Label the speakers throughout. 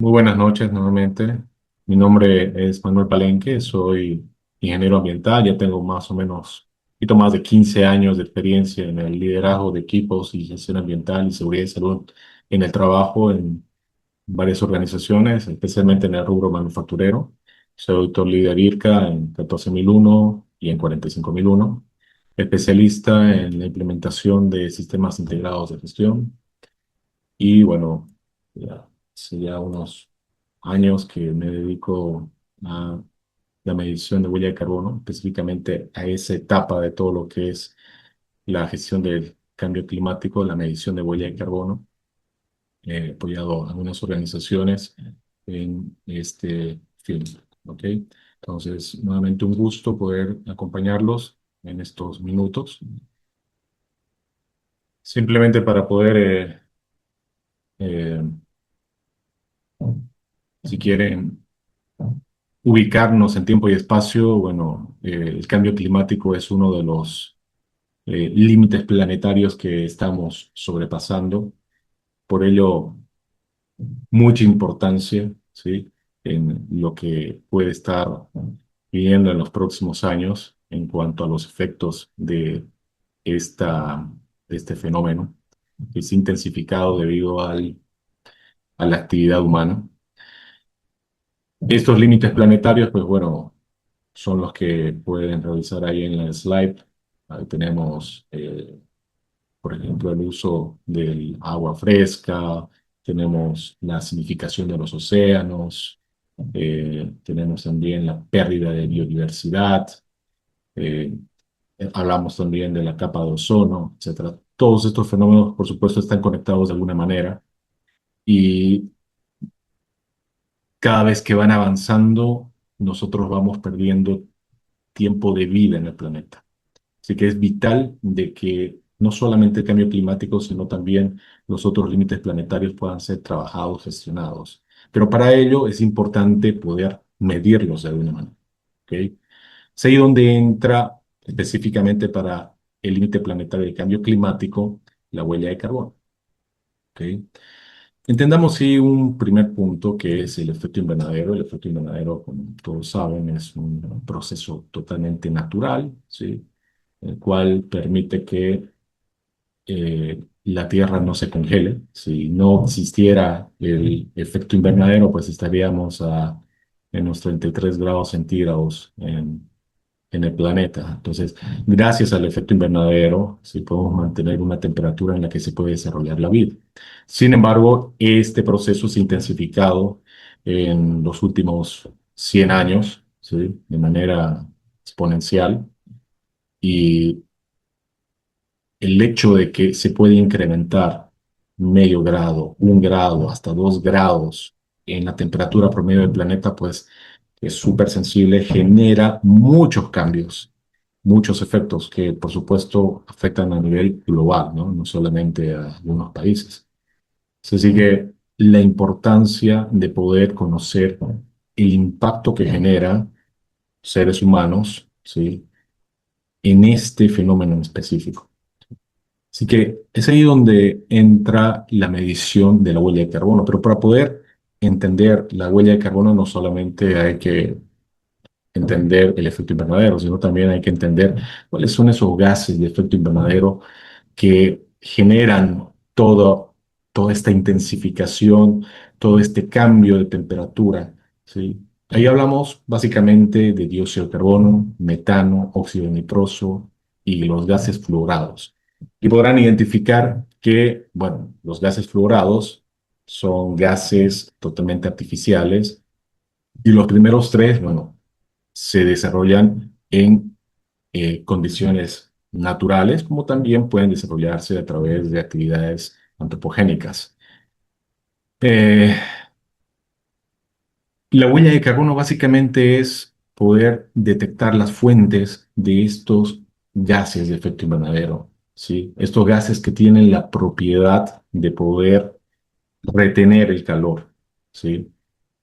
Speaker 1: Muy buenas noches nuevamente. Mi nombre es Manuel Palenque, soy ingeniero ambiental, ya tengo más o menos un poquito más de 15 años de experiencia en el liderazgo de equipos y gestión ambiental y seguridad y salud en el trabajo en varias organizaciones, especialmente en el rubro manufacturero. Soy auditor líder IRCA en 14001 y en 45001, especialista en la implementación de sistemas integrados de gestión y bueno, ya hace ya unos años que me dedico a la medición de huella de carbono, específicamente a esa etapa de todo lo que es la gestión del cambio climático, la medición de huella de carbono. He apoyado a algunas organizaciones en este field, ¿ok? Entonces, nuevamente un gusto poder acompañarlos en estos minutos, simplemente para poder, eh, si quieren, ubicarnos en tiempo y espacio. Bueno, el cambio climático es uno de los límites planetarios que estamos sobrepasando. Por ello, mucha importancia, ¿sí?, en lo que puede estar viviendo en los próximos años en cuanto a los efectos esta, de este fenómeno, que es intensificado debido a la actividad humana. Estos límites planetarios, pues bueno, son los que pueden revisar ahí en la slide. Ahí tenemos, por ejemplo, el uso del agua fresca, tenemos la acidificación de los océanos, tenemos también la pérdida de biodiversidad, eh, hablamos también de la capa de ozono, etcétera. Todos estos fenómenos, por supuesto, están conectados de alguna manera y cada vez que van avanzando, nosotros vamos perdiendo tiempo de vida en el planeta. Así que es vital de que no solamente el cambio climático, sino también los otros límites planetarios puedan ser trabajados, gestionados. Pero para ello es importante poder medirlos de alguna manera. ¿Ok? Es ahí donde entra específicamente para el límite planetario del cambio climático la huella de carbono. ¿Ok? Entendamos sí un primer punto que es el efecto invernadero. El efecto invernadero, como todos saben, es un proceso totalmente natural, ¿sí?, el cual permite que la Tierra no se congele. Si no existiera el efecto invernadero, pues estaríamos en los 33 grados centígrados en el planeta. Entonces, gracias al efecto invernadero, sí podemos mantener una temperatura en la que se puede desarrollar la vida. Sin embargo, este proceso se ha intensificado en los últimos 100 años, ¿sí?, de manera exponencial. Y el hecho de que se puede incrementar medio grado, 1 grado, hasta 2 grados en la temperatura promedio del planeta, pues es súper sensible, genera muchos cambios, muchos efectos que, por supuesto, afectan a nivel global, ¿no? No solamente a algunos países. Así que la importancia de poder conocer el impacto que genera seres humanos, ¿sí?, en este fenómeno en específico. Así que es ahí donde entra la medición de la huella de carbono. Pero para poder entender la huella de carbono no solamente hay que entender el efecto invernadero, sino también hay que entender cuáles son esos gases de efecto invernadero que generan toda esta intensificación, todo este cambio de temperatura, ¿sí? Ahí hablamos básicamente de dióxido de carbono, metano, óxido nitroso y los gases fluorados. Y podrán identificar que, bueno, los gases fluorados son gases totalmente artificiales y los primeros tres, bueno, se desarrollan en condiciones naturales, como también pueden desarrollarse a través de actividades antropogénicas. Eh, la huella de carbono básicamente es poder detectar las fuentes de estos gases de efecto invernadero, ¿sí? Estos gases que tienen la propiedad de poder retener el calor, ¿sí?,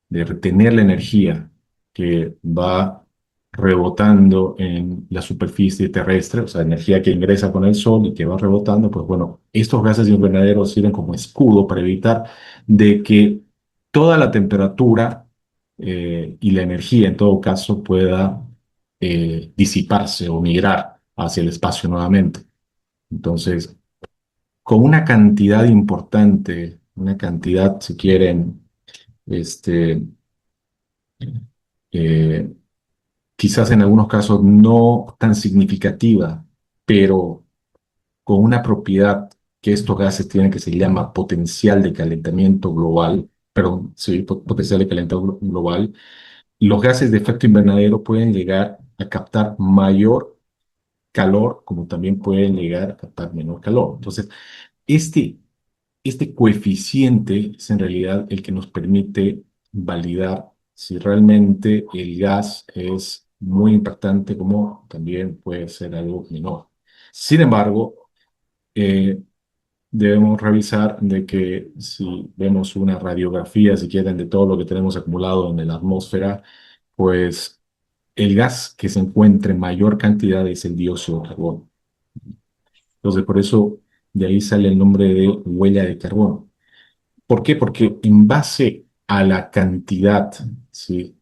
Speaker 1: de retener la energía que va rebotando en la superficie terrestre, o sea, energía que ingresa con el sol y que va rebotando. Pues bueno, estos gases de invernadero sirven como escudo para evitar de que toda la temperatura y la energía, en todo caso, pueda disiparse o migrar hacia el espacio nuevamente. Entonces, con una cantidad importante, una cantidad, si quieren, este, eh, quizás en algunos casos no tan significativa, pero con una propiedad que estos gases tienen que se llama potencial de calentamiento global, perdón, sí, potencial de calentamiento global, los gases de efecto invernadero pueden llegar a captar mayor calor, como también pueden llegar a captar menor calor. Entonces, este, este coeficiente es en realidad el que nos permite validar si realmente el gas es muy impactante, como también puede ser algo menor. Sin embargo, eh, debemos revisar de que si vemos una radiografía, si quieren, de todo lo que tenemos acumulado en la atmósfera, pues el gas que se encuentra en mayor cantidad es el dióxido de carbono. Entonces, por eso de ahí sale el nombre de huella de carbono. ¿Por qué? Porque en base a la cantidad, ¿sí?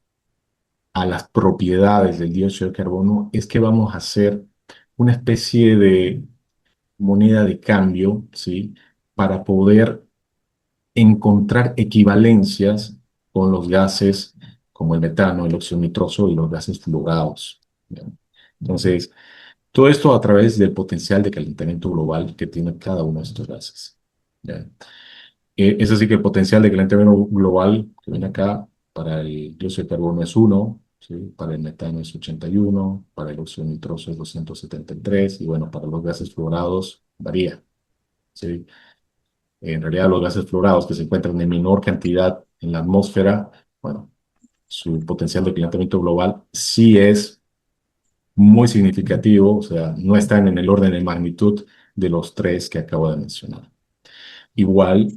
Speaker 1: A las propiedades del dióxido de carbono, es que vamos a hacer una especie de moneda de cambio, ¿sí? Para poder encontrar equivalencias con los gases como el metano, el óxido nitroso y los gases fluorados. ¿Bien? Entonces, todo esto a través del potencial de calentamiento global que tiene cada uno de estos gases. ¿Ya? Es así que el potencial de calentamiento global que viene acá para el dióxido de carbono es 1, ¿sí? Para el metano es 81, para el óxido nitroso es 273 y bueno, para los gases fluorados varía. ¿Sí? En realidad, los gases fluorados que se encuentran en menor cantidad en la atmósfera, bueno, su potencial de calentamiento global sí es muy significativo, o sea, no están en el orden de magnitud de los tres que acabo de mencionar. Igual,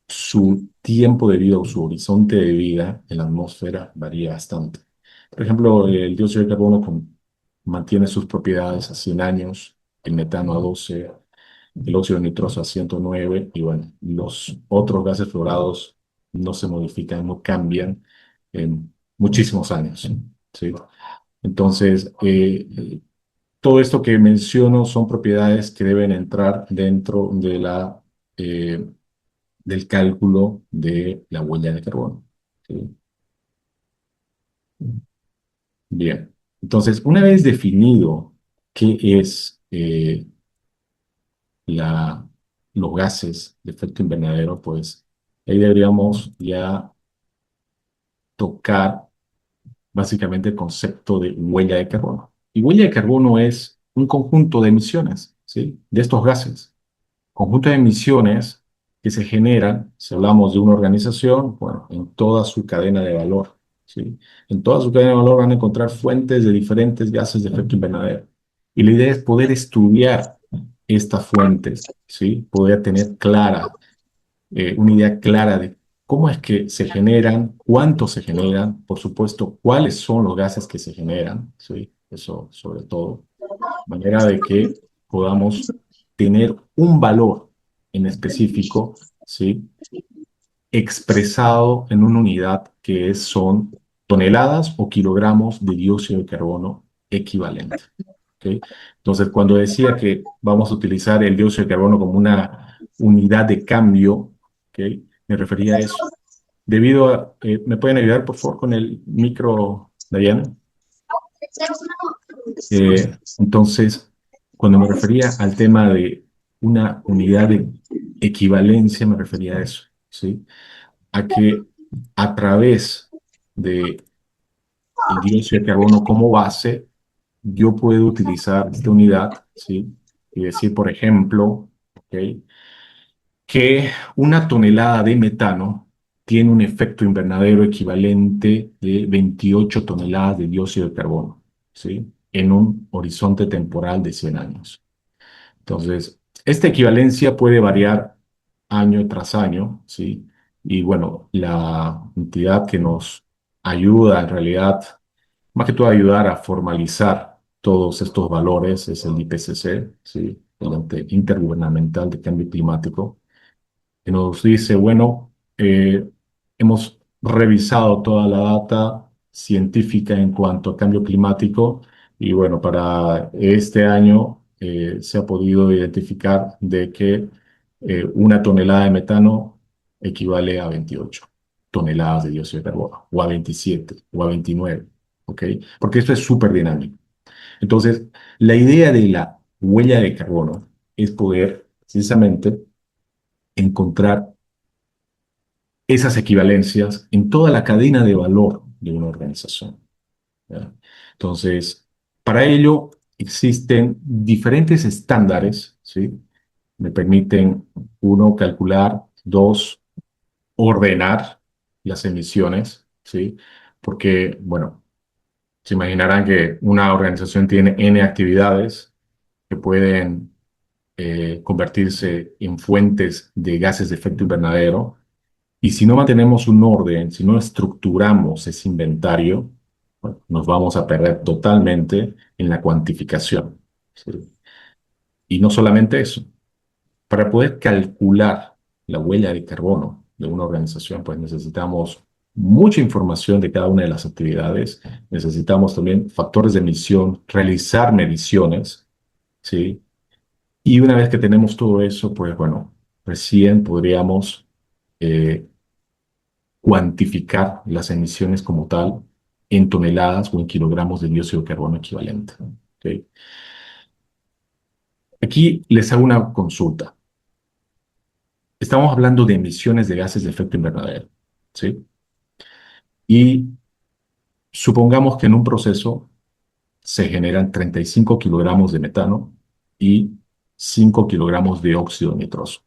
Speaker 1: su tiempo de vida o su horizonte de vida en la atmósfera varía bastante. Por ejemplo, el dióxido de carbono mantiene sus propiedades a 100 años, el metano a 12, el óxido nitroso a 109 y bueno, los otros gases fluorados no se modifican, no cambian en muchísimos años, ¿sí? Entonces, todo esto que menciono son propiedades que deben entrar dentro de eh, del cálculo de la huella de carbono, ¿sí? Bien, entonces, una vez definido qué es la, los gases de efecto invernadero, pues ahí deberíamos ya tocar básicamente el concepto de huella de carbono. Y huella de carbono es un conjunto de emisiones, ¿sí? De estos gases. Conjunto de emisiones que se generan, si hablamos de una organización, bueno, en toda su cadena de valor, ¿sí? En toda su cadena de valor van a encontrar fuentes de diferentes gases de efecto invernadero. Y la idea es poder estudiar estas fuentes, ¿sí? Poder tener una idea clara de cómo es que se generan, cuántos se generan, por supuesto, cuáles son los gases que se generan, ¿sí? Eso sobre todo, de manera de que podamos tener un valor en específico, ¿sí? Expresado en una unidad son toneladas o kilogramos de dióxido de carbono equivalente. ¿Ok? Entonces, cuando decía que vamos a utilizar el dióxido de carbono como una unidad de cambio, ¿ok? Me refería a eso. ¿Me pueden ayudar, por favor, con el micro, Dayana? Entonces, cuando me refería al tema de una unidad de equivalencia, me refería a eso, ¿sí? A que a través de el dióxido de carbono como base, yo puedo utilizar esta unidad, ¿sí? Y decir, por ejemplo, ¿ok? Que una tonelada de metano tiene un efecto invernadero equivalente de 28 toneladas de dióxido de carbono, ¿sí? En un horizonte temporal de 100 años. Entonces, esta equivalencia puede variar año tras año, ¿sí? Y bueno, la entidad que nos ayuda en realidad, más que todo ayudar a formalizar todos estos valores es el IPCC, ¿sí? El Ente Intergubernamental de Cambio Climático, que nos dice, bueno, hemos revisado toda la data científica en cuanto a cambio climático y bueno, para este año se ha podido identificar de que una tonelada de metano equivale a 28 toneladas de dióxido de carbono, o a 27, o a 29, ¿ok? Porque esto es súper dinámico. Entonces, la idea de la huella de carbono es poder precisamente encontrar esas equivalencias en toda la cadena de valor de una organización. ¿Ya? Entonces, para ello existen diferentes estándares, ¿sí? Me permiten, uno, calcular, dos, ordenar las emisiones, ¿sí? Porque, bueno, se imaginarán que una organización tiene N actividades que pueden convertirse en fuentes de gases de efecto invernadero. Y si no mantenemos un orden, si no estructuramos ese inventario, bueno, nos vamos a perder totalmente en la cuantificación. ¿Sí? Y no solamente eso, para poder calcular la huella de carbono de una organización, pues necesitamos mucha información de cada una de las actividades, necesitamos también factores de emisión, realizar mediciones, ¿sí? Y una vez que tenemos todo eso, pues bueno, recién podríamos eh, cuantificar las emisiones como tal en toneladas o en kilogramos de dióxido de carbono equivalente. ¿Ok? Aquí les hago una consulta. Estamos hablando de emisiones de gases de efecto invernadero, ¿sí? Y supongamos que en un proceso se generan 35 kilogramos de metano y 5 kilogramos de óxido nitroso.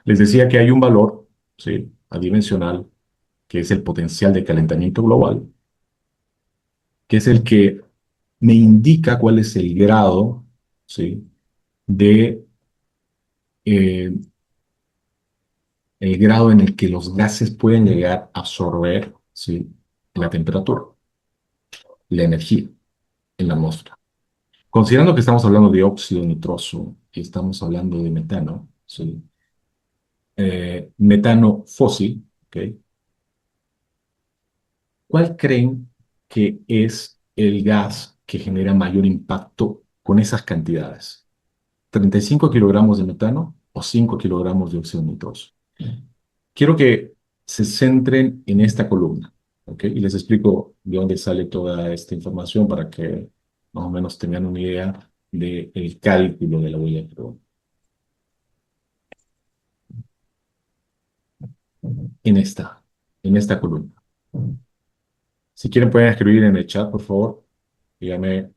Speaker 1: Les decía que hay un valor, ¿sí? Adimensional, que es el potencial de calentamiento global, que es el que me indica cuál es el grado, ¿sí? de eh, el grado en el que los gases pueden llegar a absorber, ¿sí? la temperatura, la energía en la atmósfera. Considerando que estamos hablando de óxido nitroso y estamos hablando de metano, ¿sí? Metano fósil, ¿ok? ¿Cuál creen que es el gas que genera mayor impacto con esas cantidades? ¿35 kilogramos de metano o 5 kilogramos de óxido nitroso? Quiero que se centren en esta columna, ¿ok? Y les explico de dónde sale toda esta información para que más o menos tengan una idea del cálculo de la huella de carbono. En esta, en esta columna. Si quieren pueden escribir en el chat, por favor. Dígame,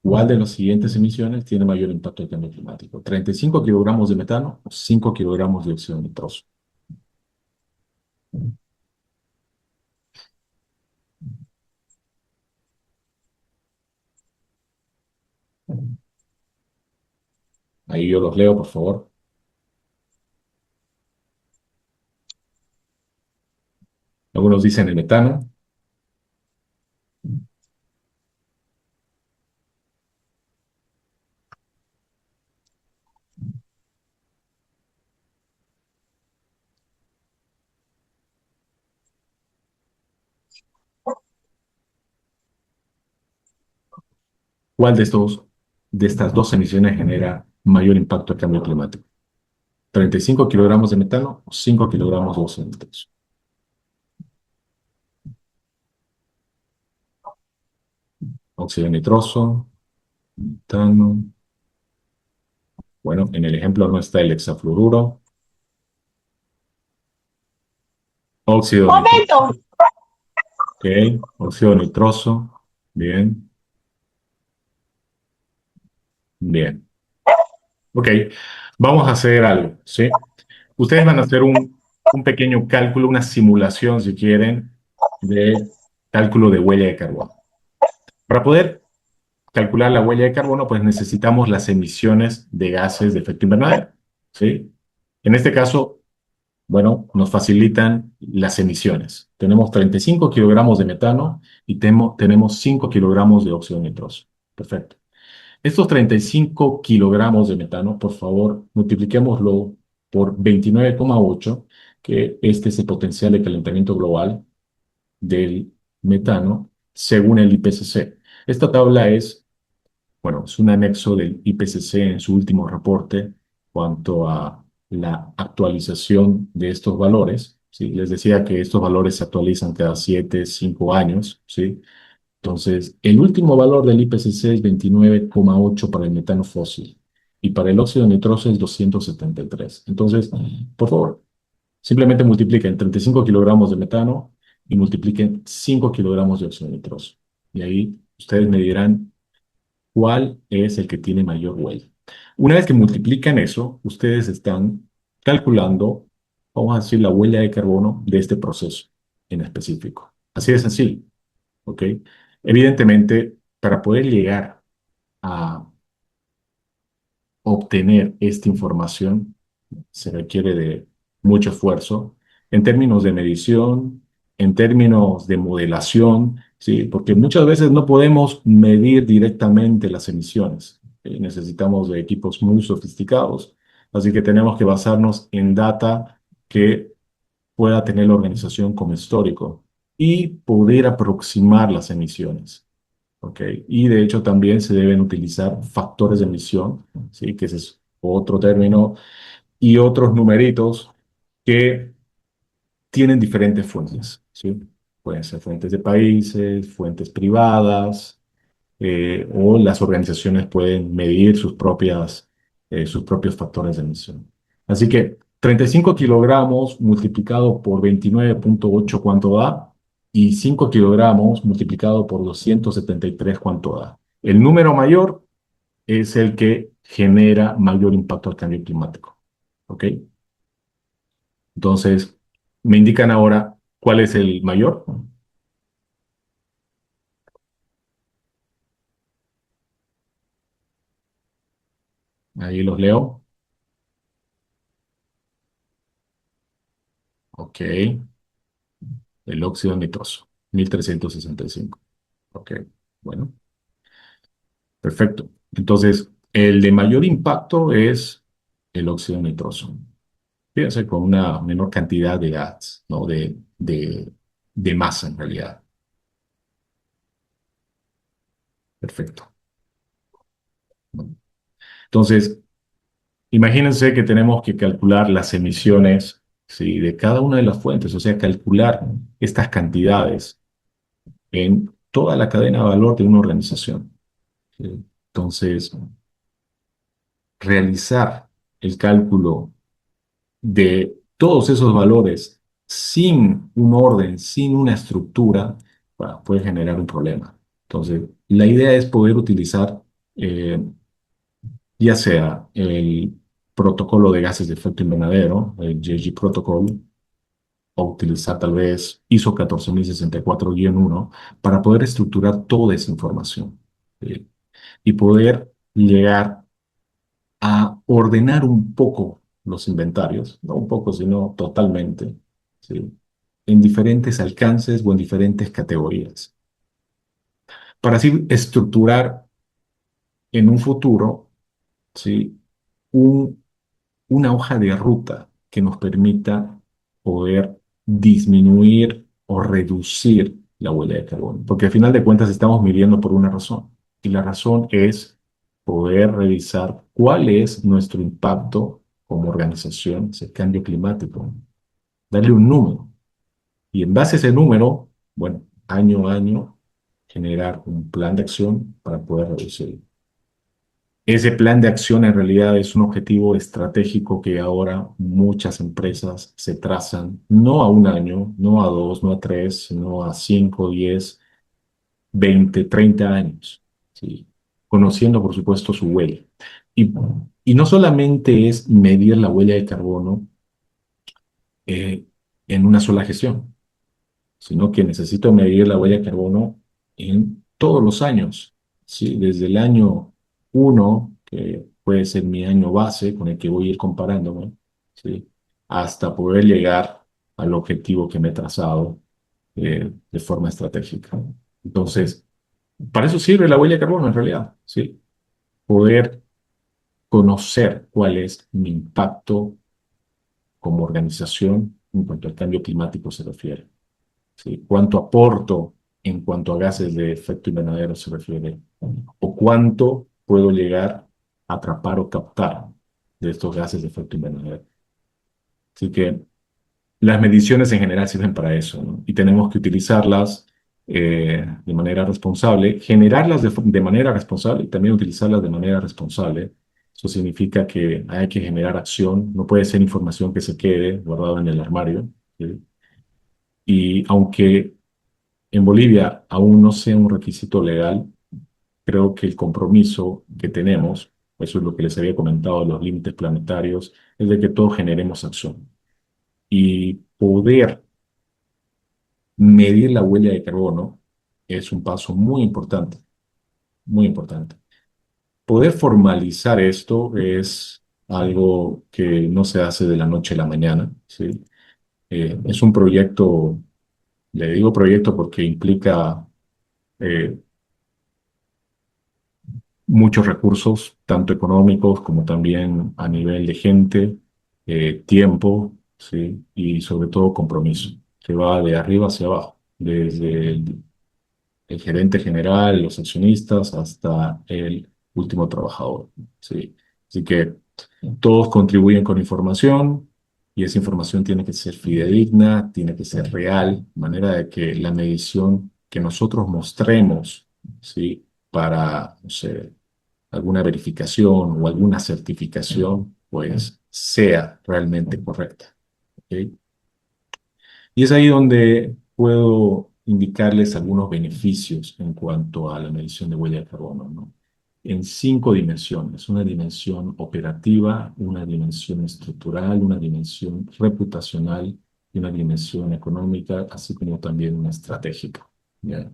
Speaker 1: ¿cuál de las siguientes emisiones tiene mayor impacto del cambio climático? ¿35 kilogramos de metano o 5 kilogramos de óxido nitroso? Ahí yo los leo, por favor. Algunos dicen el metano. ¿Cuál de estas dos emisiones genera mayor impacto al cambio climático? ¿35 kilogramos de metano o 5 kilogramos de óxido nitroso? Óxido nitroso, metano. Bueno, en el ejemplo no está el hexafluoruro. Óxido nitroso.
Speaker 2: Momento.
Speaker 1: Ok, óxido nitroso. Bien, bien. Ok, vamos a hacer algo, ¿sí? Ustedes van a hacer un pequeño cálculo, una simulación, si quieren, de cálculo de huella de carbono. Para poder calcular la huella de carbono, pues necesitamos las emisiones de gases de efecto invernadero, ¿sí? En este caso, bueno, nos facilitan las emisiones. Tenemos 35 kilogramos de metano y tenemos 5 kilogramos de óxido nitroso. Perfecto. Estos 35 kilogramos de metano, por favor, multipliquémoslo por 29,8, que este es el potencial de calentamiento global, del metano según el IPCC. Esta tabla es, bueno, es un anexo del IPCC en su último reporte cuanto a la actualización de estos valores. ¿Sí? Les decía que estos valores se actualizan cada 7, 5 años. ¿Sí? Entonces, el último valor del IPCC es 29,8 para el metano fósil y para el óxido nitroso es 273. Entonces, por favor, simplemente multipliquen 35 kilogramos de metano y multipliquen 5 kilogramos de óxido nitroso. Y ahí ustedes me dirán cuál es el que tiene mayor huella. Una vez que multiplican eso, ustedes están calculando, vamos a decir, la huella de carbono de este proceso en específico. Así de sencillo, ¿ok? Evidentemente, para poder llegar a obtener esta información, se requiere de mucho esfuerzo en términos de medición, en términos de modelación, ¿sí? Porque muchas veces no podemos medir directamente las emisiones. Necesitamos de equipos muy sofisticados, así que tenemos que basarnos en data que pueda tener la organización como histórico y poder aproximar las emisiones. ¿Ok? Y de hecho también se deben utilizar factores de emisión, ¿sí? Que ese es otro término, y otros numeritos que tienen diferentes fuentes, ¿sí? Pueden ser fuentes de países, fuentes privadas, o las organizaciones pueden medir sus propios factores de emisión. Así que 35 kilogramos multiplicado por 29,8, ¿cuánto da? Y 5 kilogramos multiplicado por 273, ¿cuánto da? El número mayor es el que genera mayor impacto al cambio climático. ¿Ok? Entonces, me indican ahora cuál es el mayor. Ahí los leo. Ok. El óxido nitroso, 1365. Ok. Bueno, perfecto. Entonces, el de mayor impacto es el óxido nitroso. Fíjense, con una menor cantidad de gas, ¿no? De masa en realidad. Perfecto. Bueno, entonces, imagínense que tenemos que calcular las emisiones, ¿sí? De cada una de las fuentes, o sea, calcular estas cantidades en toda la cadena de valor de una organización. ¿Sí? Entonces, realizar el cálculo de todos esos valores sin un orden, sin una estructura, bueno, puede generar un problema. Entonces, la idea es poder utilizar eh, ya sea el protocolo de gases de efecto invernadero, el GHG Protocol, o utilizar tal vez ISO 14064-1 para poder estructurar toda esa información, ¿sí? Y poder llegar a ordenar un poco los inventarios, no un poco, sino totalmente, ¿sí? En diferentes alcances o en diferentes categorías, para así estructurar en un futuro, ¿sí? un, una hoja de ruta que nos permita poder disminuir o reducir la huella de carbono, porque al final de cuentas estamos midiendo por una razón, y la razón es poder revisar cuál es nuestro impacto como organización, ese cambio climático, darle un número, y en base a ese número, bueno, año a año, generar un plan de acción para poder reducirlo. Ese plan de acción en realidad es un objetivo estratégico que ahora muchas empresas se trazan, no a un año, no a dos, no a tres, sino a 5, 10, 20, 30 años, ¿sí? Conociendo, por supuesto, su huella. Y, y no solamente es medir la huella de carbono eh, en una sola gestión, sino que necesito medir la huella de carbono en todos los años, ¿sí? Desde el año uno, que puede ser mi año base con el que voy a ir comparándome, ¿sí? Hasta poder llegar al objetivo que me he trazado de forma estratégica. Entonces, para eso sirve la huella de carbono en realidad, ¿sí? Poder conocer cuál es mi impacto como organización en cuanto al cambio climático se refiere. ¿sí? ¿Cuánto aporto en cuanto a gases de efecto invernadero se refiere? ¿O cuánto puedo llegar a atrapar o captar de estos gases de efecto invernadero? Así que las mediciones en general sirven para eso, ¿no? Y tenemos que utilizarlas de manera responsable, generarlas de manera responsable y también utilizarlas de manera responsable. Eso significa que hay que generar acción, no puede ser información que se quede guardada en el armario, ¿sí? Y aunque en Bolivia aún no sea un requisito legal, creo que el compromiso que tenemos, eso es lo que les había comentado, los límites planetarios, es de que todos generemos acción. Y poder medir la huella de carbono es un paso muy importante, muy importante. Poder formalizar esto es algo que no se hace de la noche a la mañana, ¿sí? Es un proyecto, le digo proyecto porque implica eh, muchos recursos, tanto económicos como también a nivel de gente, tiempo, ¿sí? Y sobre todo compromiso, que va de arriba hacia abajo, desde el gerente general, los accionistas, hasta el último trabajador. ¿Sí? Así que todos contribuyen con información y esa información tiene que ser fidedigna, tiene que ser real, de manera de que la medición que nosotros mostremos, ¿sí? Para, no sé, alguna verificación o alguna certificación, pues sea realmente correcta. ¿Ok? Y es ahí donde puedo indicarles algunos beneficios en cuanto a la medición de huella de carbono, ¿no? En cinco dimensiones: una dimensión operativa, una dimensión estructural, una dimensión reputacional y una dimensión económica, así como también una estratégica. ¿Ya?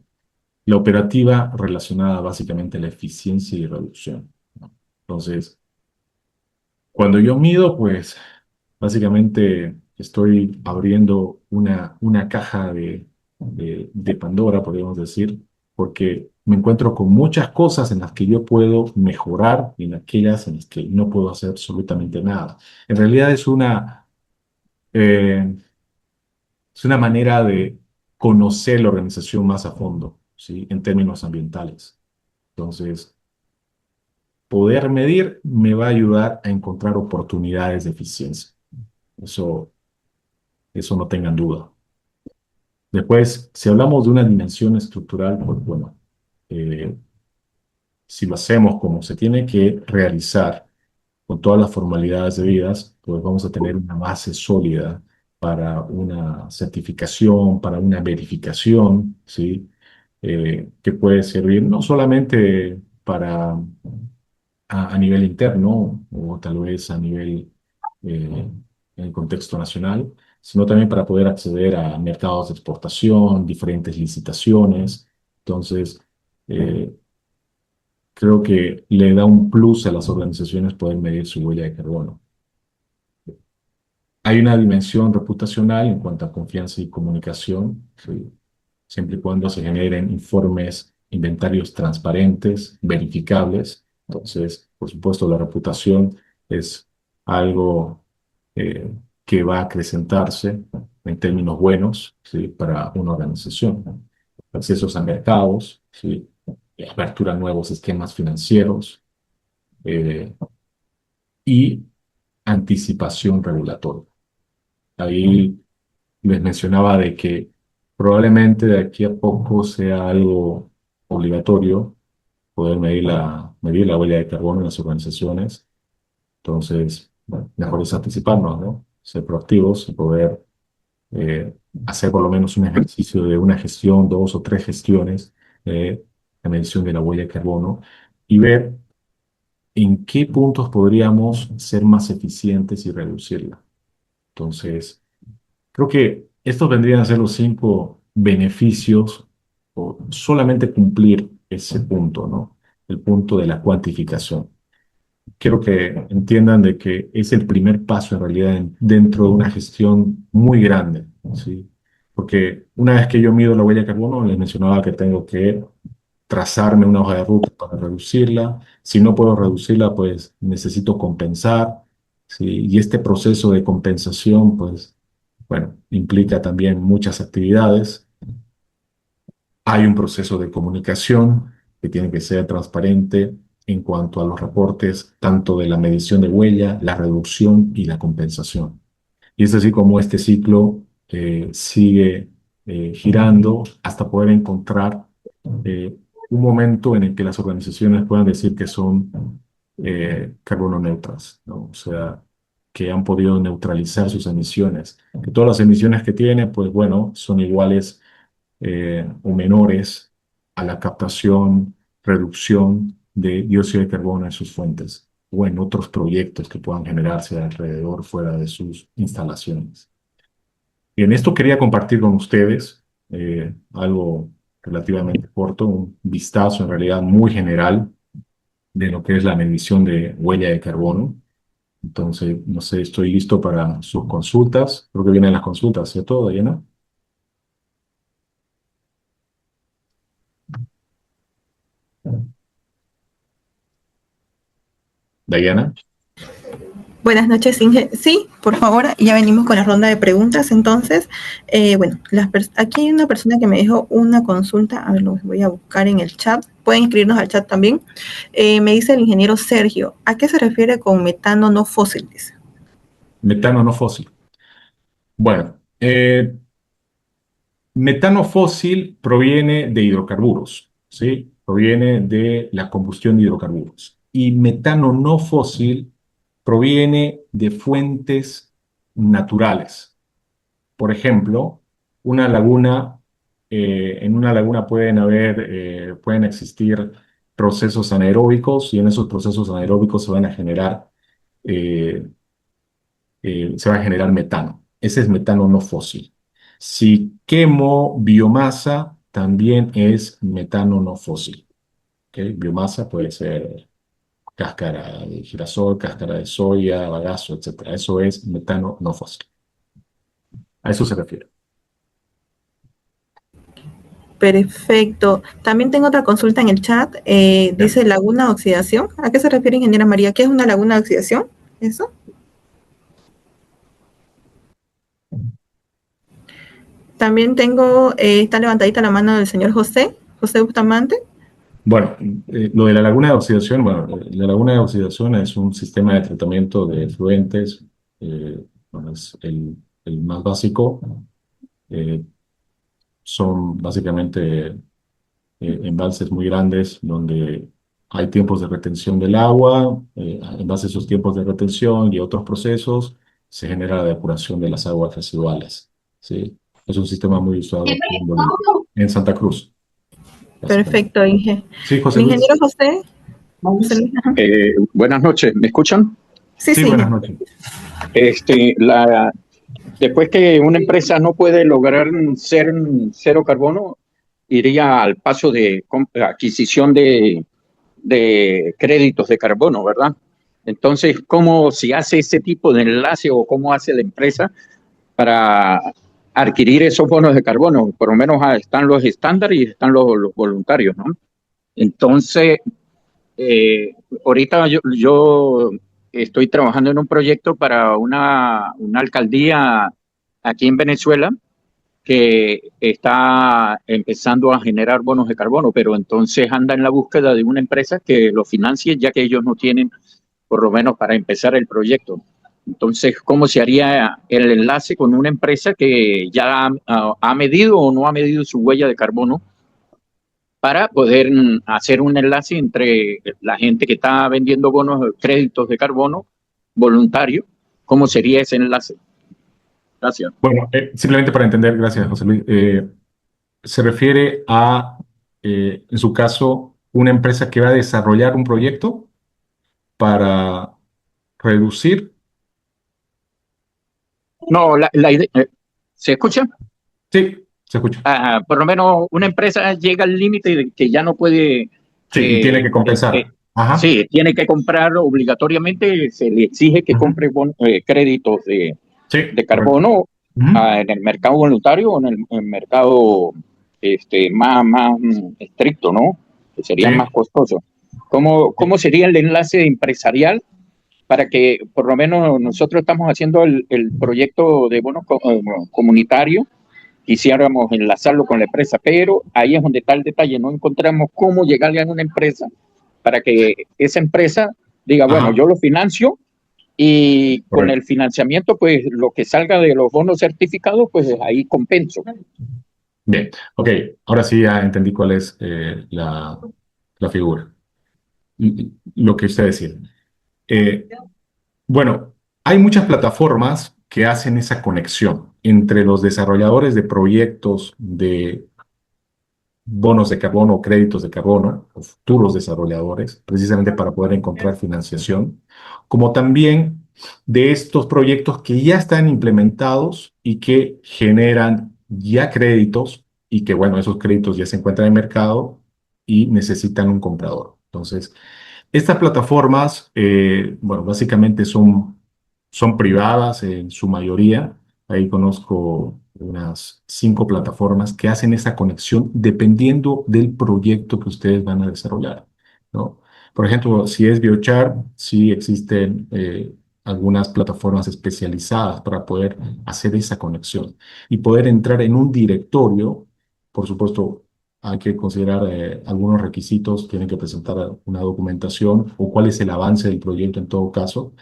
Speaker 1: La operativa relacionada básicamente a la eficiencia y reducción, ¿no? Entonces, cuando yo mido, pues básicamente estoy abriendo una caja de Pandora, podríamos decir, porque me encuentro con muchas cosas en las que yo puedo mejorar y en aquellas en las que no puedo hacer absolutamente nada. En realidad eh, es una manera de conocer la organización más a fondo, ¿sí? En términos ambientales. Entonces, poder medir me va a ayudar a encontrar oportunidades de eficiencia. Eso, eso no tengan duda. Después, si hablamos de una dimensión estructural, pues bueno, eh, si lo hacemos como se tiene que realizar, con todas las formalidades debidas, pues vamos a tener una base sólida para una certificación, para una verificación, ¿sí? Que puede servir no solamente para a nivel interno o tal vez a nivel en el contexto nacional, sino también para poder acceder a mercados de exportación, diferentes licitaciones. Entonces, eh, creo que le da un plus a las organizaciones poder medir su huella de carbono. Hay una dimensión reputacional en cuanto a confianza y comunicación, ¿sí? Siempre y cuando se generen informes, inventarios transparentes, verificables. Entonces, por supuesto, la reputación es algo eh, que va a acrecentarse en términos buenos, ¿sí? Para una organización. Accesos a mercados, ¿sí? Apertura a nuevos esquemas financieros eh, y anticipación regulatoria. Ahí les mencionaba de que probablemente de aquí a poco sea algo obligatorio poder medir la huella de carbono en las organizaciones. Entonces, bueno, mejor es anticiparnos, ¿no? Ser proactivos y poder eh, hacer por lo menos un ejercicio de una gestión, dos o tres gestiones de la medición de la huella de carbono y ver en qué puntos podríamos ser más eficientes y reducirla. Entonces, creo que estos vendrían a ser los cinco beneficios o solamente cumplir ese punto, ¿no? El punto de la cuantificación. Quiero que entiendan de que es el primer paso en realidad dentro de una gestión muy grande, ¿sí? Porque una vez que yo mido la huella de carbono, les mencionaba que tengo que trazarme una hoja de ruta para reducirla. Si no puedo reducirla, pues necesito compensar, ¿sí? Y este proceso de compensación, pues, bueno, implica también muchas actividades. Hay un proceso de comunicación que tiene que ser transparente en cuanto a los reportes, tanto de la medición de huella, la reducción y la compensación. Y es así como este ciclo sigue girando hasta poder encontrar eh, un momento en el que las organizaciones puedan decir que son carbono neutras, ¿no? O sea, que han podido neutralizar sus emisiones, que todas las emisiones que tiene, pues bueno, son iguales o menores a la captación, reducción de dióxido de carbono en sus fuentes o en otros proyectos que puedan generarse alrededor, fuera de sus instalaciones. Y en esto quería compartir con ustedes algo relativamente corto, un vistazo en realidad muy general de lo que es la medición de huella de carbono. Entonces, no sé, estoy listo para sus consultas. Creo que vienen las consultas, ¿cierto, Diana? Diana.
Speaker 2: Buenas noches, Inge. Sí, por favor, ya venimos con la ronda de preguntas. Entonces, bueno, aquí hay una persona que me dejó una consulta. A ver, lo voy a buscar en el chat. Pueden inscribirnos al chat también. Me dice el ingeniero Sergio, ¿a qué se refiere con metano no fósiles?
Speaker 1: Metano no fósil. Bueno, metano fósil proviene de hidrocarburos, ¿sí? Proviene de la combustión de hidrocarburos. Y metano no fósil proviene de fuentes naturales. Por ejemplo, una laguna, en una laguna pueden existir procesos anaeróbicos y en esos procesos anaeróbicos eh, se va a generar metano. Ese es metano no fósil. Si quemo biomasa, también es metano no fósil. ¿Ok? Biomasa puede ser cáscara de girasol, cáscara de soya, bagazo, etcétera. Eso es metano no fósil. A eso se refiere.
Speaker 2: Perfecto. También tengo otra consulta en el chat.
Speaker 1: ¿Ya?
Speaker 2: Dice laguna de oxidación. ¿A qué se refiere, ingeniera María? ¿Qué es una laguna de oxidación? ¿Eso? También tengo, está levantadita la mano del señor José Bustamante.
Speaker 1: Bueno, lo de la laguna de oxidación, bueno, la laguna de oxidación es un sistema de tratamiento de efluentes, bueno, es el más básico. Eh, Son básicamente embalses muy grandes donde hay tiempos de retención del agua. En base a esos tiempos de retención y otros procesos, se genera la depuración de las aguas residuales. ¿Sí? Es un sistema muy usado aquí en Bolivia, en Santa Cruz, básicamente.
Speaker 2: Perfecto, Inge.
Speaker 1: Sí, José
Speaker 2: El ingeniero
Speaker 1: Luis.
Speaker 2: José Luis, ajá.
Speaker 3: Buenas noches, ¿me escuchan?
Speaker 2: Sí,
Speaker 1: Sí,
Speaker 2: sí,
Speaker 1: buenas
Speaker 2: Inge.
Speaker 1: noches.
Speaker 3: Este, la, Después que una empresa no puede lograr ser cero carbono, iría al paso de adquisición de créditos de carbono, ¿verdad? Entonces, ¿cómo se hace ese tipo de enlace o cómo hace la empresa para adquirir esos bonos de carbono? Por lo menos están los estándares y están los voluntarios, ¿no? Entonces, Eh, ahorita yo estoy trabajando en un proyecto para una alcaldía aquí en Venezuela que está empezando a generar bonos de carbono, pero entonces anda en la búsqueda de una empresa que lo financie, ya que ellos no tienen, por lo menos para empezar el proyecto. Entonces, ¿cómo se haría el enlace con una empresa que ya ha medido o no ha medido su huella de carbono para poder hacer un enlace entre la gente que está vendiendo bonos, créditos de carbono voluntario? ¿Cómo sería ese enlace? Gracias.
Speaker 1: Bueno, simplemente para entender, gracias, José Luis. Se refiere a, en su caso, una empresa que va a desarrollar un proyecto para reducir.
Speaker 3: No, ¿se escucha?
Speaker 1: Sí, se escucha.
Speaker 3: Por lo menos una empresa llega al límite de que ya no puede,
Speaker 1: Sí, y tiene que compensar. Ajá.
Speaker 3: sí, tiene que comprar obligatoriamente, se le exige que
Speaker 1: Ujú.
Speaker 3: compre créditos
Speaker 1: Sí,
Speaker 3: de
Speaker 1: correcto.
Speaker 3: carbono
Speaker 1: Ujú.
Speaker 3: en el mercado voluntario o en el mercado más estricto, ¿no? Que sería más
Speaker 1: Sí.
Speaker 3: costoso. ¿Cómo sería el enlace empresarial para que por lo menos nosotros estamos haciendo el proyecto de bonos comunitario quisiéramos enlazarlo con la empresa, pero ahí es donde está el detalle, no encontramos cómo llegarle a una empresa para que esa empresa diga, bueno,
Speaker 1: Ajá,
Speaker 3: yo lo financio y con el
Speaker 1: correcto.
Speaker 3: financiamiento, pues lo que salga de los bonos certificados, pues ahí compenso.
Speaker 1: Bien, ok, ahora sí ya entendí cuál es la figura, lo que usted decía. Eh, bueno, hay muchas plataformas que hacen esa conexión entre los desarrolladores de proyectos de bonos de carbono o créditos de carbono, o futuros desarrolladores, precisamente para poder encontrar financiación, como también de estos proyectos que ya están implementados y que generan ya créditos y que, bueno, esos créditos ya se encuentran en el mercado y necesitan un comprador. Entonces, estas plataformas, bueno, básicamente son privadas en su mayoría. Ahí conozco unas 5 plataformas que hacen esa conexión dependiendo del proyecto que ustedes van a desarrollar, ¿no? Por ejemplo, si es biochar, sí existen algunas plataformas especializadas para poder hacer esa conexión y poder entrar en un directorio. Por supuesto, hay que considerar algunos requisitos, tienen que presentar una documentación o cuál es el avance del proyecto en todo caso.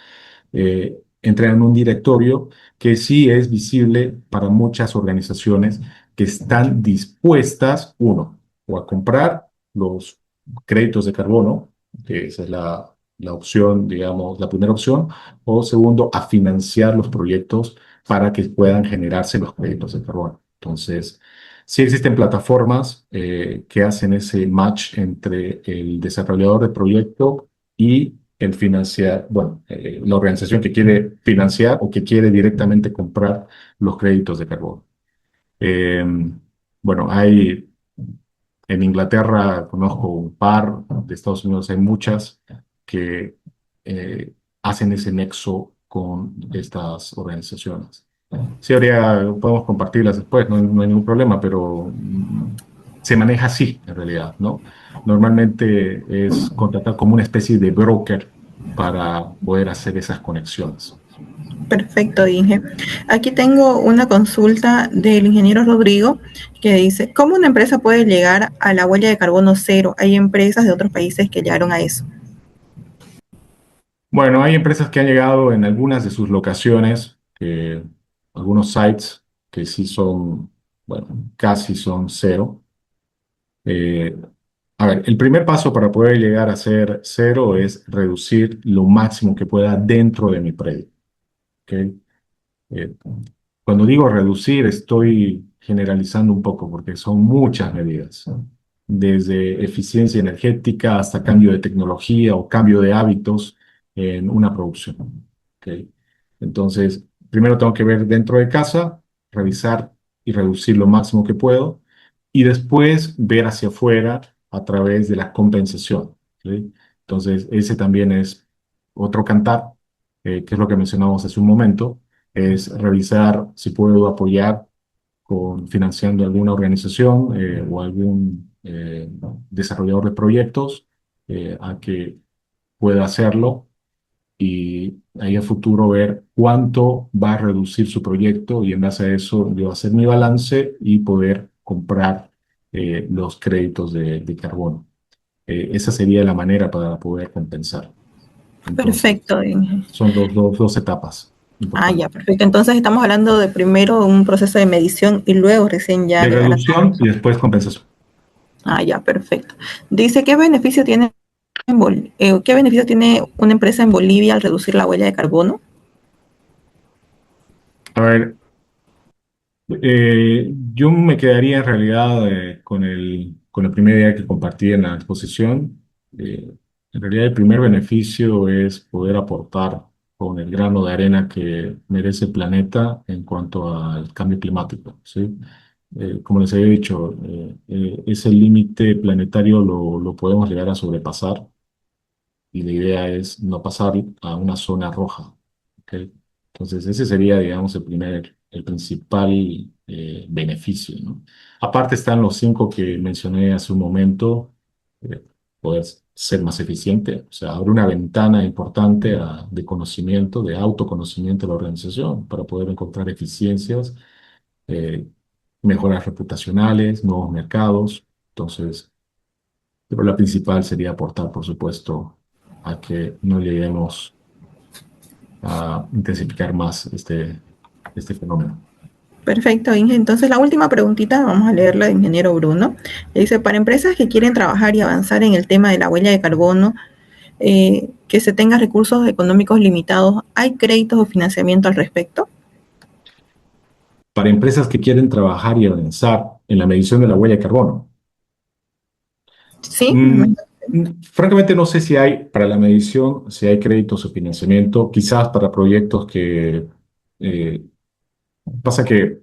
Speaker 1: Entrar en un directorio que sí es visible para muchas organizaciones que están dispuestas, uno, o a comprar los créditos de carbono, que esa es la opción, digamos, la primera opción, o segundo, a financiar los proyectos para que puedan generarse los créditos de carbono. Entonces, sí existen plataformas que hacen ese match entre el desarrollador de proyecto y el financiar, bueno, la organización que quiere financiar o que quiere directamente comprar los créditos de carbono. Eh, bueno, hay en Inglaterra, conozco un par, de Estados Unidos hay muchas que eh, hacen ese nexo con estas organizaciones. Sí, podemos compartirlas después, no hay ningún problema, pero se maneja así en realidad, ¿no? Normalmente es contratar como una especie de broker para poder hacer esas conexiones.
Speaker 2: Perfecto, Inge. Aquí tengo una consulta del ingeniero Rodrigo que dice, ¿cómo una empresa puede llegar a la huella de carbono cero? Hay empresas de otros países que llegaron a eso.
Speaker 1: Bueno, hay empresas que han llegado en algunas de sus locaciones, algunos sites que sí son, bueno, casi son cero. Eh, a ver, el primer paso para poder llegar a ser cero es reducir lo máximo que pueda dentro de mi predio. ¿Ok? Eh, Cuando digo reducir, estoy generalizando un poco porque son muchas medidas, ¿no? Desde eficiencia energética hasta cambio de tecnología o cambio de hábitos en una producción. ¿Ok? Entonces, primero tengo que ver dentro de casa, revisar y reducir lo máximo que puedo, y después ver hacia afuera a través de la compensación. ¿Ok? Entonces, ese también es otro cantar, que es lo que mencionamos hace un momento, es revisar si puedo apoyar financiando alguna organización o algún desarrollador de proyectos a que pueda hacerlo y ahí a futuro ver cuánto va a reducir su proyecto y en base a eso yo hacer mi balance y poder comprar los créditos de carbono. Esa sería la manera para poder compensar. Entonces,
Speaker 2: Perfecto, Inge.
Speaker 1: son dos etapas
Speaker 2: Ah, ya,
Speaker 1: importantes.
Speaker 2: perfecto. Entonces estamos hablando de primero un proceso de medición y luego recién ya
Speaker 1: De
Speaker 2: llegar a...
Speaker 1: reducción y después compensación.
Speaker 2: Ah, ya, perfecto. Dice, ¿qué beneficio tiene una empresa en Bolivia al reducir la huella de carbono?
Speaker 1: A ver, yo me quedaría en realidad con el primer día que compartí en la exposición. En realidad el primer beneficio es poder aportar con el grano de arena que merece el planeta en cuanto al cambio climático, ¿sí? Como les había dicho, ese límite planetario lo podemos llegar a sobrepasar y la idea es no pasar a una zona roja. ¿Ok? Entonces, ese sería, digamos, el principal beneficio, ¿no? Aparte están los 5 que mencioné hace un momento, eh, poder ser más eficiente, o sea, abre una ventana importante de conocimiento, de autoconocimiento de la organización para poder encontrar eficiencias. mejoras reputacionales, nuevos mercados. Entonces, pero la principal sería aportar, por supuesto, a que no lleguemos a intensificar más este fenómeno.
Speaker 2: Perfecto, Inge. Entonces, la última preguntita, vamos a leerla de ingeniero Bruno. Dice, para empresas que quieren trabajar y avanzar en el tema de la huella de carbono, que se tenga recursos económicos limitados, ¿hay créditos o financiamiento al respecto?
Speaker 1: Para empresas que quieren trabajar y avanzar en la medición de la huella de carbono.
Speaker 2: Sí.
Speaker 1: Francamente no sé si hay para la medición, si hay créditos o financiamiento, quizás para proyectos que pasa que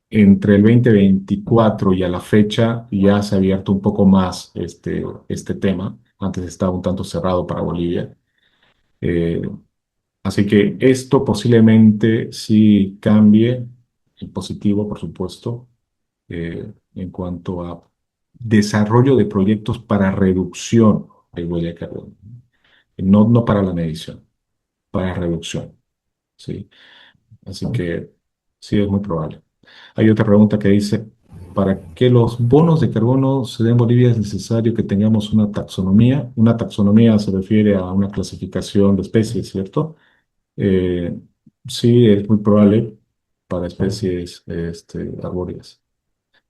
Speaker 1: entre el 2024 y a la fecha ya se ha abierto un poco más este tema. Antes estaba un tanto cerrado para Bolivia. Eh, Así que esto posiblemente sí cambie en positivo, por supuesto, en cuanto a desarrollo de proyectos para reducción de huella de carbono. No para la medición, para reducción. ¿Sí? Así que sí es muy probable. Hay otra pregunta que dice, ¿para que los bonos de carbono se den en Bolivia es necesario que tengamos una taxonomía? Una taxonomía se refiere a una clasificación de especies, ¿cierto? Eh, sí, es muy probable para especies arbóreas.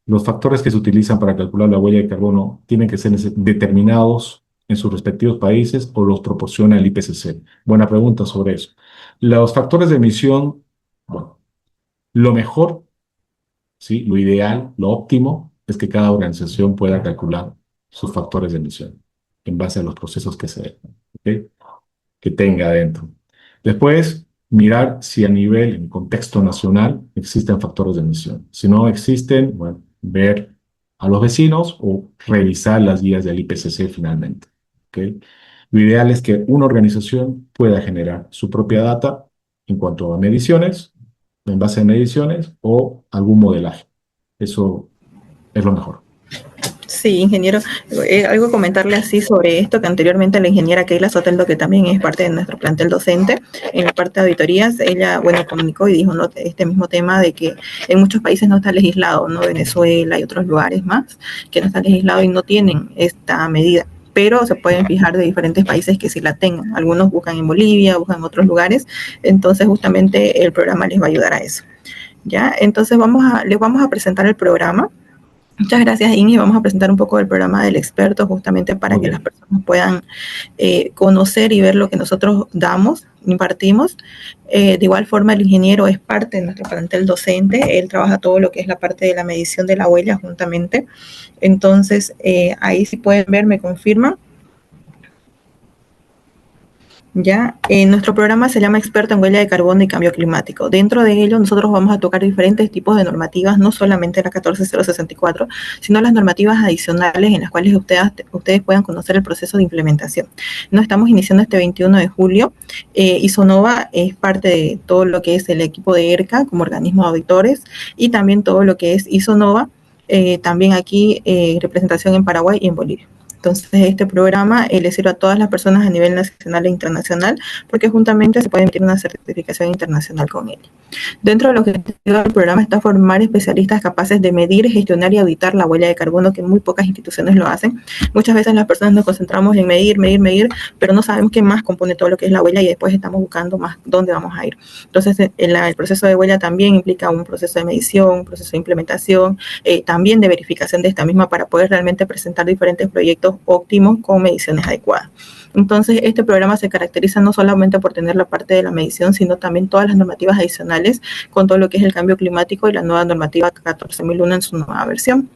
Speaker 1: Los factores que se utilizan para calcular la huella de carbono tienen que ser determinados en sus respectivos países o los proporciona el IPCC. Buena pregunta sobre eso. Los factores de emisión, bueno, lo mejor, sí, lo ideal, lo óptimo es que cada organización pueda calcular sus factores de emisión en base a los procesos que se den, ¿ok? Que tenga adentro. Después, mirar si a nivel, en contexto nacional, existen factores de emisión. Si no existen, bueno, ver a los vecinos o revisar las guías del IPCC finalmente. ¿Ok? Lo ideal es que una organización pueda generar su propia data en cuanto a mediciones, en base a mediciones o algún modelaje. Eso es lo mejor.
Speaker 2: Sí, ingeniero. Algo comentarle así sobre esto, que anteriormente la ingeniera Keila Soteldo, que también es parte de nuestro plantel docente, en la parte de auditorías, ella, bueno, comunicó y dijo, ¿no?, este mismo tema de que en muchos países no está legislado, ¿no? Venezuela y otros lugares más, que no está legislado y no tienen esta medida, pero se pueden fijar de diferentes países que sí la tengan. Algunos buscan en Bolivia, buscan en otros lugares, entonces justamente el programa les va a ayudar a eso. ¿Ya? Entonces les vamos a presentar el programa. Muchas gracias, Inge. Vamos a presentar un poco del programa del experto justamente para que las personas puedan conocer y ver lo que nosotros damos, impartimos. De igual forma, el ingeniero es parte de nuestro plantel docente. Él trabaja todo lo que es la parte de la medición de la huella juntamente. Entonces, ahí si pueden ver, me confirman. Ya, nuestro programa se llama Experto en Huella de Carbono y Cambio Climático. Dentro de ello, nosotros vamos a tocar diferentes tipos de normativas, no solamente la 14064, sino las normativas adicionales en las cuales ustedes puedan conocer el proceso de implementación. Nos estamos iniciando este 21 de julio. ISONOVA es parte de todo lo que es el equipo de ERCA como organismo de auditores y también todo lo que es ISONOVA, también aquí representación en Paraguay y en Bolivia. Entonces, este programa le sirve a todas las personas a nivel nacional e internacional, porque juntamente se puede emitir una certificación internacional con él. Dentro del objetivo del programa está formar especialistas capaces de medir, gestionar y auditar la huella de carbono, que muy pocas instituciones lo hacen. Muchas veces las personas nos concentramos en medir, pero no sabemos qué más compone todo lo que es la huella y después estamos buscando más dónde vamos a ir. Entonces, el proceso de huella también implica un proceso de medición, un proceso de implementación, también de verificación de esta misma para poder realmente presentar diferentes proyectos óptimos con mediciones adecuadas. Entonces, este programa se caracteriza no solamente por tener la parte de la medición, sino también todas las normativas adicionales con todo lo que es el cambio climático y la nueva normativa 14001 en su nueva versión.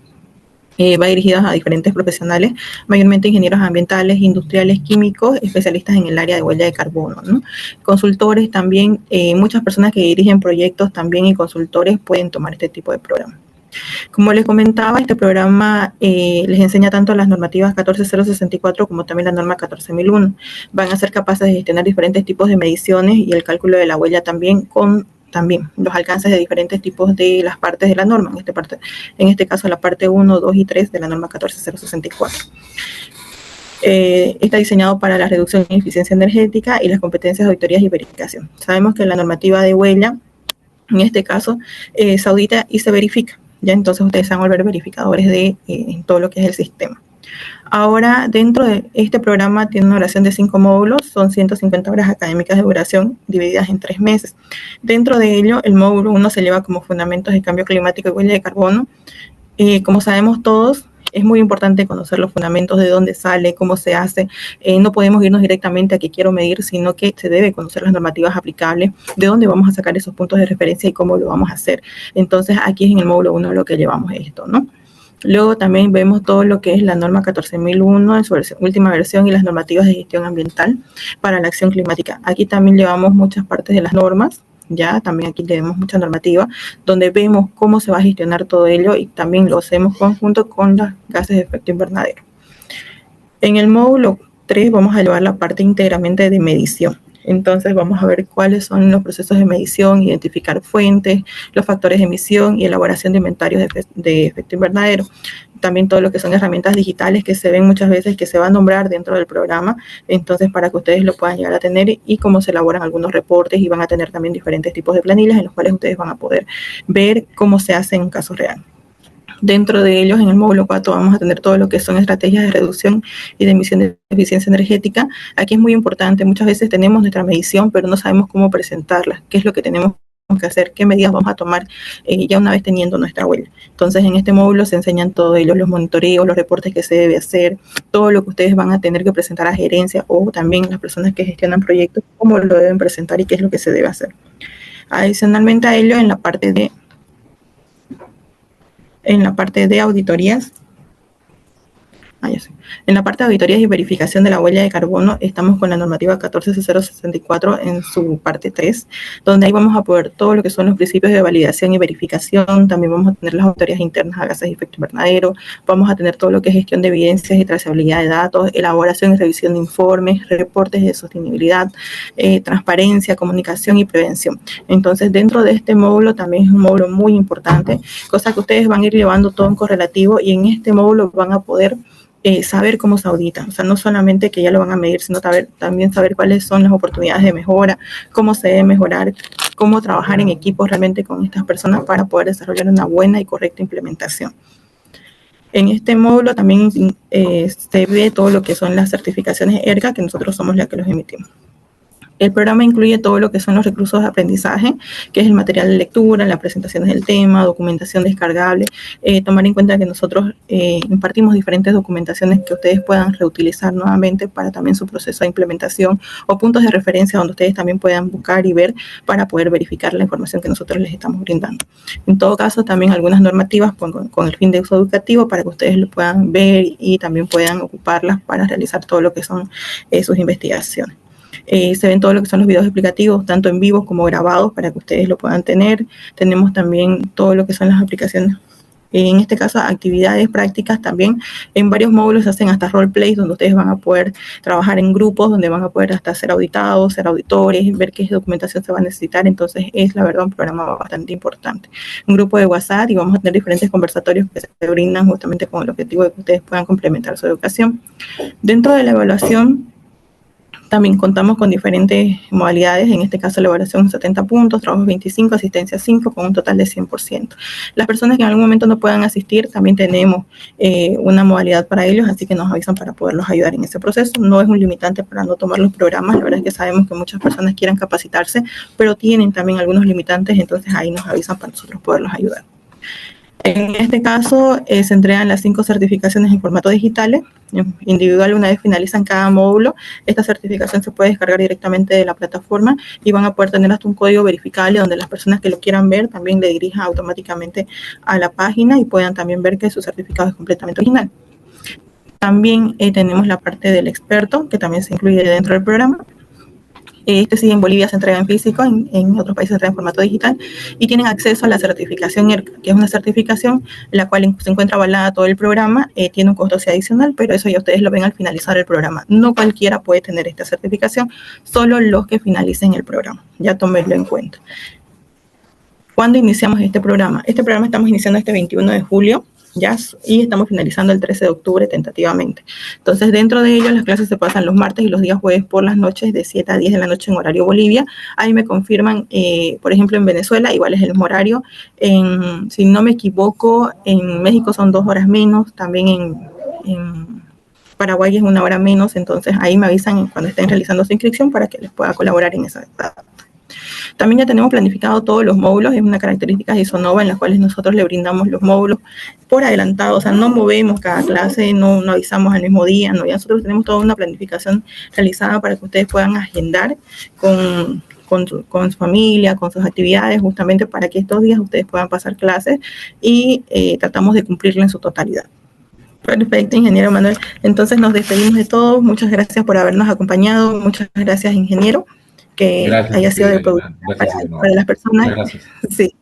Speaker 2: Va dirigido a diferentes profesionales, mayormente ingenieros ambientales, industriales, químicos, especialistas en el área de huella de carbono, ¿no? Consultores también, muchas personas que dirigen proyectos también y consultores pueden tomar este tipo de programa. Como les comentaba, este programa les enseña tanto las normativas 14064 como también la norma 14001. Van a ser capaces de gestionar diferentes tipos de mediciones y el cálculo de la huella también con los alcances de diferentes tipos de las partes de la norma, en este caso la parte 1, 2 y 3 de la norma 14064. Está diseñado para la reducción y eficiencia energética y las competencias de auditorías y verificación. Sabemos que la normativa de huella, en este caso, se audita y se verifica. Ya entonces ustedes se van a volver verificadores de todo lo que es el sistema. Ahora, dentro de este programa tiene una duración de 5 módulos, son 150 horas académicas de duración divididas en 3 meses. Dentro de ello, el módulo 1 se lleva como fundamentos de cambio climático y huella de carbono. Como sabemos todos, es muy importante conocer los fundamentos, de dónde sale, cómo se hace. No podemos irnos directamente a qué quiero medir, sino que se debe conocer las normativas aplicables, de dónde vamos a sacar esos puntos de referencia y cómo lo vamos a hacer. Entonces, aquí es en el módulo 1 lo que llevamos esto, ¿no? Luego también vemos todo lo que es la norma 14001 en su última versión y las normativas de gestión ambiental para la acción climática. Aquí también llevamos muchas partes de las normas, ya también aquí tenemos mucha normativa, donde vemos cómo se va a gestionar todo ello y también lo hacemos conjunto con los gases de efecto invernadero. En el módulo 3 vamos a llevar la parte íntegramente de medición. Entonces vamos a ver cuáles son los procesos de medición, identificar fuentes, los factores de emisión y elaboración de inventarios de efecto invernadero. También todo lo que son herramientas digitales que se ven muchas veces que se va a nombrar dentro del programa, entonces para que ustedes lo puedan llegar a tener y cómo se elaboran algunos reportes y van a tener también diferentes tipos de planillas en los cuales ustedes van a poder ver cómo se hace en casos reales. Dentro de ellos, en el módulo 4, vamos a tener todo lo que son estrategias de reducción y de emisión de eficiencia energética. Aquí es muy importante, muchas veces tenemos nuestra medición, pero no sabemos cómo presentarla, qué es lo que tenemos que hacer, qué medidas vamos a tomar ya una vez teniendo nuestra huella. Entonces, en este módulo se enseñan todo ello, los monitoreos, los reportes que se debe hacer, todo lo que ustedes van a tener que presentar a gerencia o también las personas que gestionan proyectos, cómo lo deben presentar y qué es lo que se debe hacer. Adicionalmente a ello, en la parte de auditorías, en la parte de auditorías y verificación de la huella de carbono, estamos con la normativa 146064 en su parte 3, donde ahí vamos a poder todo lo que son los principios de validación y verificación. También vamos a tener las auditorías internas a gases de efecto invernadero, vamos a tener todo lo que es gestión de evidencias y trazabilidad de datos, elaboración y revisión de informes, reportes de sostenibilidad, transparencia, comunicación y prevención. Entonces, dentro de este módulo también es un módulo muy importante, cosa que ustedes van a ir llevando todo en correlativo y en este módulo van a poder saber cómo se audita, o sea, no solamente que ya lo van a medir, sino también saber cuáles son las oportunidades de mejora, cómo se debe mejorar, cómo trabajar en equipo realmente con estas personas para poder desarrollar una buena y correcta implementación. En este módulo también se ve todo lo que son las certificaciones ERGA, que nosotros somos las que los emitimos. El programa incluye todo lo que son los recursos de aprendizaje, que es el material de lectura, las presentaciones del tema, documentación descargable, tomar en cuenta que nosotros impartimos diferentes documentaciones que ustedes puedan reutilizar nuevamente para también su proceso de implementación o puntos de referencia donde ustedes también puedan buscar y ver para poder verificar la información que nosotros les estamos brindando. En todo caso, también algunas normativas con el fin de uso educativo para que ustedes lo puedan ver y también puedan ocuparlas para realizar todo lo que son sus investigaciones. Se ven todo lo que son los videos explicativos, tanto en vivo como grabados, para que ustedes lo puedan tener. Tenemos también todo lo que son las aplicaciones. En este caso, actividades prácticas también. En varios módulos se hacen hasta roleplays, donde ustedes van a poder trabajar en grupos, donde van a poder hasta ser auditados, ser auditores, ver qué documentación se va a necesitar. Entonces, es la verdad un programa bastante importante. Un grupo de WhatsApp y vamos a tener diferentes conversatorios que se brindan justamente con el objetivo de que ustedes puedan complementar su educación. Dentro de la evaluación, también contamos con diferentes modalidades, en este caso la evaluación 70 puntos, trabajos 25, asistencia 5, con un total de 100%. Las personas que en algún momento no puedan asistir, también tenemos una modalidad para ellos, así que nos avisan para poderlos ayudar en ese proceso. No es un limitante para no tomar los programas, la verdad es que sabemos que muchas personas quieran capacitarse, pero tienen también algunos limitantes, entonces ahí nos avisan para nosotros poderlos ayudar. En este caso, se entregan las 5 certificaciones en formato digital, individual, una vez finalizan cada módulo. Esta certificación se puede descargar directamente de la plataforma y van a poder tener hasta un código verificable donde las personas que lo quieran ver también le dirijan automáticamente a la página y puedan también ver que su certificado es completamente original. También tenemos la parte del experto, que también se incluye dentro del programa. Este sí, en Bolivia se entrega en físico, en otros países se entrega en formato digital y tienen acceso a la certificación ERCA, que es una certificación en la cual se encuentra avalada todo el programa, tiene un costo adicional, pero eso ya ustedes lo ven al finalizar el programa. No cualquiera puede tener esta certificación, solo los que finalicen el programa, ya tómenlo en cuenta. ¿Cuándo iniciamos este programa? Este programa estamos iniciando este 21 de julio. ¿ya? Y estamos finalizando el 13 de octubre tentativamente. Entonces, dentro de ello, las clases se pasan los martes y los días jueves por las noches de 7 a 10 de la noche en horario Bolivia. Ahí me confirman, por ejemplo, en Venezuela, igual es el mismo horario. Si no me equivoco, en México son 2 horas menos, también en Paraguay es 1 hora menos, entonces ahí me avisan cuando estén realizando su inscripción para que les pueda colaborar en esa etapa. También ya tenemos planificado todos los módulos, es una característica de Isonova en las cuales nosotros le brindamos los módulos por adelantado, o sea, no movemos cada clase, no avisamos al mismo día, no, ya nosotros tenemos toda una planificación realizada para que ustedes puedan agendar con su familia, con sus actividades, justamente para que estos días ustedes puedan pasar clases y tratamos de cumplirla en su totalidad. Perfecto, ingeniero Manuel. Entonces nos despedimos de todos. Muchas gracias por habernos acompañado. Muchas gracias, ingeniero, que
Speaker 1: Gracias,
Speaker 2: haya sido de
Speaker 1: querida
Speaker 2: producto
Speaker 1: Lina. Gracias,
Speaker 2: para las personas.
Speaker 1: Muchas gracias.
Speaker 2: Sí.